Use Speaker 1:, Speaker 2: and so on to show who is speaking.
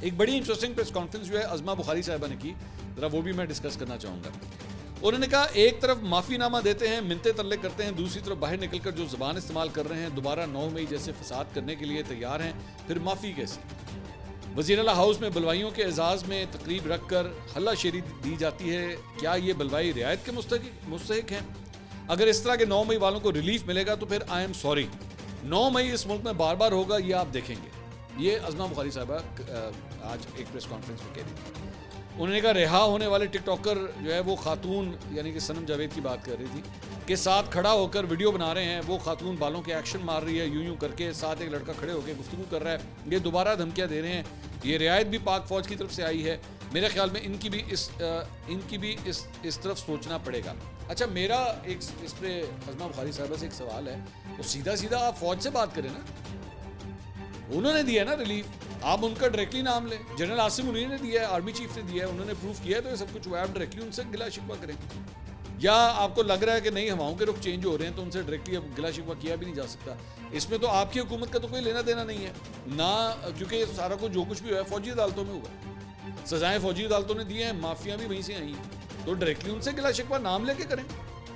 Speaker 1: ایک بڑی interesting press conference جو ہے عظمہ بخاری صاحبہ نے کی، ذرا وہ بھی میں ڈسکس کرنا چاہوں گا. انہوں نے کہا ایک طرف معافی نامہ دیتے ہیں، منتیں ترلے کرتے ہیں، دوسری طرف باہر نکل کر جو زبان استعمال کر رہے ہیں دوبارہ 9 مئی جیسے فساد کرنے کے لیے تیار ہیں، پھر معافی کیسی؟ وزیر اعلیٰ ہاؤس میں بلوائیوں کے اعزاز میں تقریب رکھ کر ہلہ شیری دی جاتی ہے، کیا یہ بلوائی رعایت کے مستحق ہیں؟ اگر اس طرح کے 9 مئی والوں کو ریلیف ملے گا تو پھر آئی ایم سوری، 9 مئی اس ملک میں بار بار ہوگا، یہ آپ دیکھیں گے. یہ عظمہ بخاری صاحبہ آج ایک پریس کانفرنس میں کہہ رہی تھی. انہوں نے کہا رہا ہونے والے ٹک ٹاکر جو ہے وہ خاتون یعنی کہ صنم جاوید کی بات کر رہی تھی کے ساتھ کھڑا ہو کر ویڈیو بنا رہے ہیں، وہ خاتون بالوں کے ایکشن مار رہی ہے یوں کر کے، ساتھ ایک لڑکا کھڑے ہو کے گفتگو کر رہا ہے، یہ دوبارہ دھمکیاں دے رہے ہیں. یہ رعایت بھی پاک فوج کی طرف سے آئی ہے، میرے خیال میں ان کی بھی اس طرف سوچنا پڑے گا. اچھا میرا ایک اس پہ عظمہ بخاری صاحبہ سے ایک سوال ہے، وہ سیدھا آپ فوج سے بات کریں نا، انہوں نے دیا ہے نا ریلیف، آپ ان کا ڈائریکٹلی نام لیں. جنرل عاصم منیر نے دیا ہے، آرمی چیف نے دیا ہے، انہوں نے پروف کیا ہے، تو یہ سب کچھ آپ ڈائریکٹلی ان سے گلا شکوہ کریں. یا آپ کو لگ رہا ہے کہ نہیں ہواؤں کے رخ چینج ہو رہے ہیں تو ان سے ڈائریکٹلی اب گلا شکوہ کیا بھی نہیں جا سکتا. اس میں تو آپ کی حکومت کا تو کوئی لینا دینا نہیں ہے نہ، کیونکہ سارا کچھ جو کچھ بھی ہوا ہے فوجی عدالتوں میں ہوا، سزائیں فوجی عدالتوں نے دی ہیں، معافیاں بھی وہیں سے آئی ہیں، تو ڈائریکٹلی ان سے گلا شکوہ نام لے کے کریں.